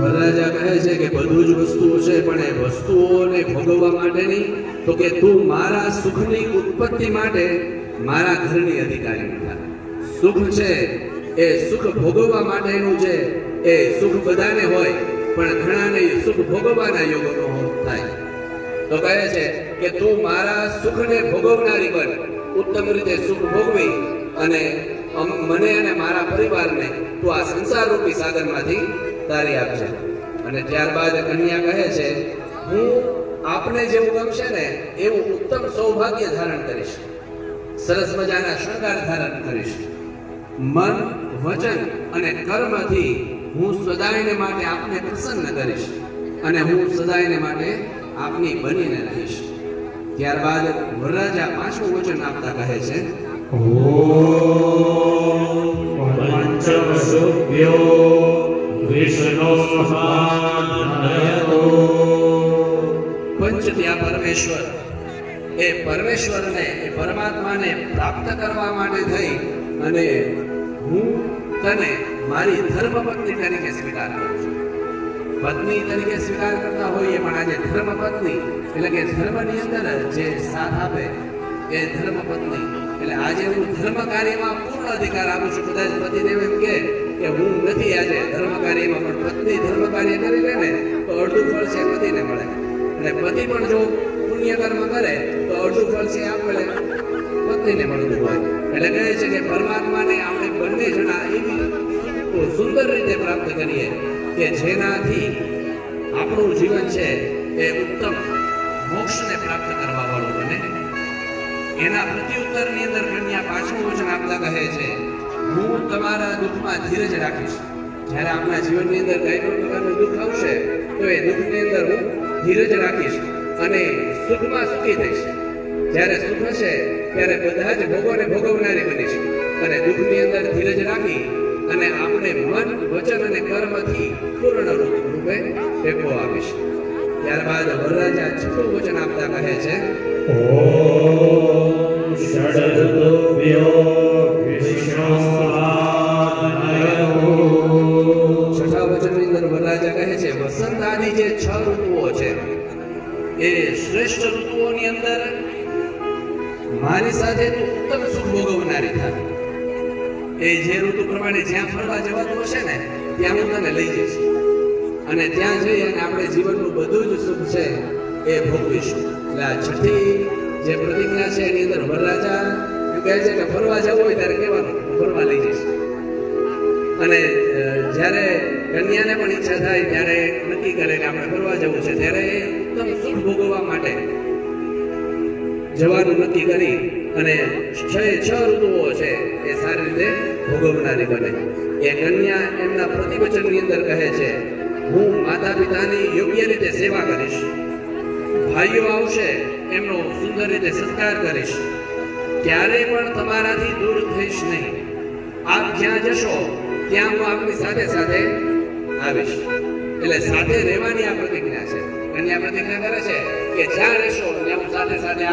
વરરાજા કહે છે કે બધું જ વસ્તુઓ છે, પણ એ વસ્તુઓને ભોગવવા માટે નહીં, તો કે તું મારા સુખની ઉત્પત્તિ માટે મારા ઘરની અધિકારી થા. સુખ છે એ સુખ ભોગવવા માટેનું છે. એ સુખ બધાને હોય, પણ ઘણાને સુખ ભોગવવાના યોગો ન થાય. તો કહે છે કે તું મારા સુખને ભોગવનારી બન, ઉત્તમ રીતે સુખ ભોગવી અને મને અને મારા પરિવારને તું આ સંસાર રૂપી સાગરમાંથી તારી આપજે. અને ત્યારબાદ કન્યા કહે છે, હું આપને જેવું ગમશે ને એવું ઉત્તમ સૌભાગ્ય ધારણ કરીશ, સરસ મજાના શણગાર ધારણ કરીશ. મન, વચન અને કર્મથી હું સદાયને માટે આપને પ્રસન્ન કરીશ અને હું સદાયને માટે આપની બનીને રહીશ. ત્યારબાદ વરરાજા પાંચમું વચન આપતા કહે છે, પંચ ત્યાં પરમેશ્વર, એ પરમેશ્વરને, એ પરમાત્માને પ્રાપ્ત કરવા માટે થઈ અને હું તને મારી ધર્મપત્ની તરીકે સ્વીકાર કરું છું. પત્ની તરીકે સ્વીકાર કરતા હોઈએ, પણ આજે ધર્મપત્ની એટલે કે ધર્મની અંદર જે સાથ આપે એ ધર્મપત્ની. એટલે આજે હું ધર્મ કાર્યમાં પૂર્ણ અધિકાર આપું છું. કદાચ પતિદેવ એમ કે હું નથી આજે ધર્મ કાર્યમાં, પણ પત્ની ધર્મ કાર્ય કરી લે ને તો અડધું ફળ છે પતિને મળે. અને પતિ પણ જો પુણ્ય કર્મ કરે તો અડધું ફળ છે આપણે પત્નીને મળતું હોય. એટલે કહે છે કે પરમાત્માને આપણે બંને જણા એવી સુંદર રીતે પ્રાપ્ત કરીએ કે જેનાથી આપણું જીવન છે એ ઉત્તમ મોક્ષને પ્રાપ્ત કરવા વાળું બને. એના પ્રત્યુત્તરની અંદર કન્યા પાંચમું વચન આપતા કહે છે, હું તમારા દુઃખમાં ધીરજ રાખીશ. જ્યારે આપણા જીવનની અંદર કઈ પણ પ્રકારનું દુઃખ આવશે તો એ દુઃખની અંદર હું ધીરજ રાખીશ અને સુખમાં સુખી થઈશ. જ્યારે સુખ હશે ત્યારે બધા જ ભોગોને ભોગવનારી બનીશ અને દુઃખની અંદર ધીરજ રાખી અને આપણે મન, વચન અને કર્મથી પૂર્ણ રૂપે ટેકો આપીશ. ત્યારબાદ વરરાજા છઠ્ઠું વચન આપતા કહે છે, ઓમ ષડૃતુભ્યો વિષ્ણુસ્વાહાય. છઠ્ઠા વચનની અંદર વરરાજા કહે છે, વસંત આદિ જે 6 ઋતુઓ છે એ શ્રેષ્ઠ ઋતુઓની અંદર મારી સાથે તું ઉત્તમ સુખ ભોગવનારી થાય. એ જે ઋતુ પ્રમાણે જ્યાં ફરવા જવાનું હશે ને ત્યાં હું તને લઈ જઈશ અને ત્યાં જઈ અને આપણે જીવનનું બધું જ સુખ છે એ ભોગવીશું. એટલે આ છઠ્ઠી જે પ્રતિજ્ઞા છે એની અંદર વરરાજા કહે છે કે ફરવા જવું હોય ત્યારે કહેવાનું ફરવા લઈ જઈશ. અને જ્યારે કન્યાને પણ ઈચ્છા થાય ત્યારે નક્કી કરે કે આપણે ફરવા જવું છે ત્યારે એ ઉત્તમ સુખ ભોગવવા માટે જવાનું નક્કી કરી અને 6 ઋતુઓ છે એ સારી રીતે ભોગવનારી બને. એ કન્યા એમના પ્રતિવચનની અંદર કહે છે, હું માતા પિતાની યોગ્ય રીતે સેવા કરીશ, ભાઈઓ આવશે એમનો સુંદર રીતે સત્કાર કરીશ, ક્યારેય પણ તમારાથી દૂર થઈશ નહીં. આપ જ્યાં જશો ત્યાં હું આપની સાથે સાથે આવીશ. એટલે સાથે રહેવાની આ પ્રતિજ્ઞા છે. કન્યા પ્રતિજ્ઞા કરે છે કે જ્યાં રહેશો ત્યાં હું સાથે સાથે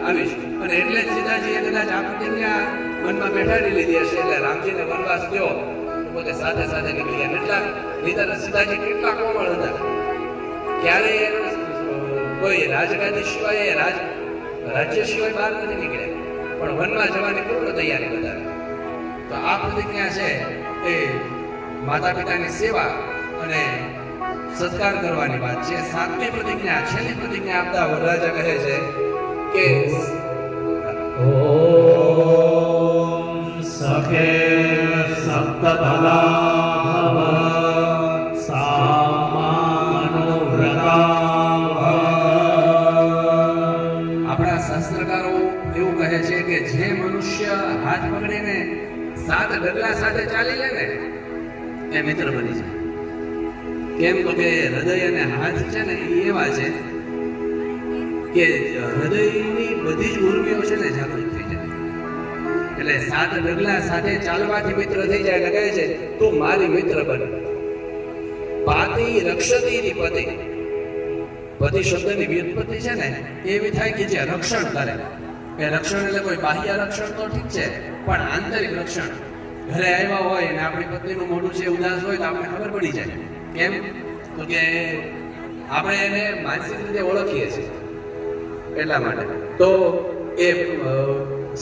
આવીશ. અને એટલે જ સીતાજીએ કદાચ આ પ્રતિજ્ઞા મનમાં બેઠાડી લીધી હશે. એટલે રામજીને વનવાસ થયો પોતે સાથે સાથે નીકળી ગયા. કેટલા નહીંતર સીતાજી કેટલા કોમળ હતા, ક્યારેય કોઈ રાજગાદી સિવાય રાજ્ય સિવાય બહાર નથી નીકળ્યા, પણ વનમાં જવાની પૂર્ણ તૈયારી બધા. તો આ પ્રતિજ્ઞા છે એ માતા પિતાની સેવા અને સત્કાર કરવાની વાત છે. 7મી પ્રતિજ્ઞા, છેલ્લી પ્રતિજ્ઞા આપતા વરરાજા કહે છે કે ઓમ સખે સપ્તફલા ભવ સામાનુવ્રતા ભવ. આપણા શાસ્ત્રકારો એવું કહે છે કે જે મનુષ્ય હાથ પકડીને 7 ડગલા સાથે ચાલી લે ને એ મિત્ર બની જાય. કેમ તો કે હૃદય અને હાથ છે ને એ એવા છે કે હૃદયની બધી જ ઉર્મિઓ છે ને જાગૃત થઈ જાય. એટલે 7 ડગલા સાથે ચાલવાથી મિત્ર થઈ જાય. એટલે કહે છે તું મારી મિત્ર બન. પાતિ રક્ષતી પતિ. પતિ શબ્દની વ્યુત્પત્તિ છે ને એવી થાય કે જે રક્ષણ કરે. એ રક્ષણ એટલે કોઈ બાહ્ય રક્ષણ તો ઠીક છે, પણ આંતરિક રક્ષણ. ઘરે આવ્યા હોય અને આપણી પત્નીનું મોઢું છે ઉદાસ હોય તો આપણે ખબર પડી જાય. કેમ? તો કે આપણે એને માનસિક રીતે ઓળખીએ છીએ એટલા માટે. તો એ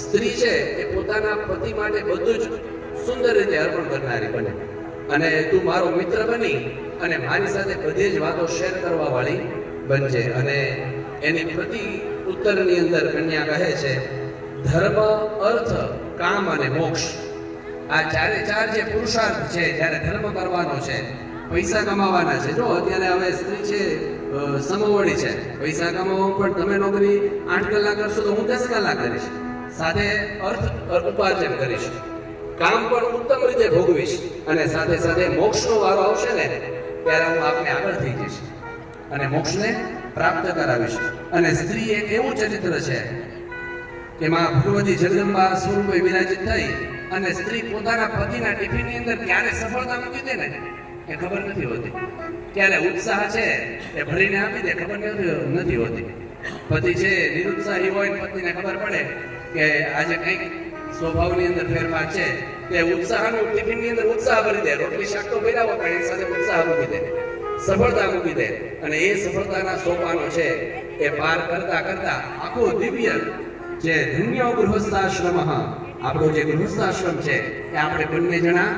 સ્ત્રી છે એ પોતાના પતિ માટે બધું જ સુંદર રીતે અર્પણ કરનારી બને, અને તું મારો મિત્ર બની અને મારી સાથે બધી જ વાતો શેર કરવા વાળી બનજે. અને એની પ્રતિ ઉત્તરની અંદર કન્યા કહે છે, ધર્મ, અર્થ, કામ અને મોક્ષ, આ ચારે ચાર જે પુરુષાર્થ છે, જ્યારે ધર્મ કરવાનો છે, પૈસા કમાવાના છે. જો અત્યારે હવે સ્ત્રી છે સમોવડી છે, પૈસા કમાવા પણ તમે નોકરી 8 કલાક કરશો તો હું 10 કલાક કરીશ, સાથે અર્થ ઉપાર્જન કરીશ, કામ પણ ઉત્તમ રીતે ભોગવીશ, અને સાથે સાથે મોક્ષનો વારો આવશે ને ત્યારે હું આપને આગળ થઈ જઈશ અને મોક્ષને પ્રાપ્ત કરાવીશ. અને સ્ત્રી એક એવું ચરિત્ર છે કે માં ભગવતી જગદંબા સ્વરૂપે વિરાજિત થઈ અને સ્ત્રી પોતાના પતિના ટિફિનની અંદર ક્યારે સફળતા મૂકી દે ને એ ખબર નથી હોતી, ક્યારે ઉત્સાહ છે એ ભરીને આપી દે ખબર નથી હોતી. પતિ છે નિરુત્સાહી હોય, પત્નીને ખબર પડે કે આજે કંઈક સ્વભાવની અંદર ફેરફાર છે, કે ઉત્સાહનું ટિફિનની અંદર ઉત્સાહ ભરી દે, રોટલી શાક તો ભર્યા હોય પણ એની સાથે ઉત્સાહ મૂકી દે, સફળતા મૂકી દે. અને એ સફળતાના સોપાનો છે એ પાર કરતા કરતા આખો દિવ્ય જે ધન્ય ગૃહસ્થાશ્રમ, આપણો જે ગૃહસ્થાશ્રમ છે એ આપણે બંને જણા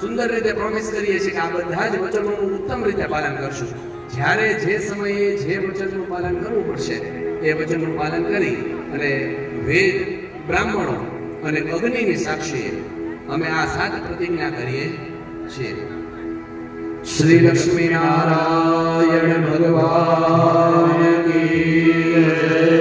સુંદર રીતે પ્રોમિસ કરીએ છીએ કે આ બધા જ વચનોનું ઉત્તમ રીતે પાલન કરશું. જ્યારે જે સમયે જે વચનનું પાલન કરવું પડશે એ વચનનું પાલન કરી અને વેદ, બ્રાહ્મણો અને અગ્નિની સાક્ષીએ અમે આ 7 પ્રતિજ્ઞા કરીએ છીએ. શ્રી લક્ષ્મી નારાયણ ભગવાન કી જય.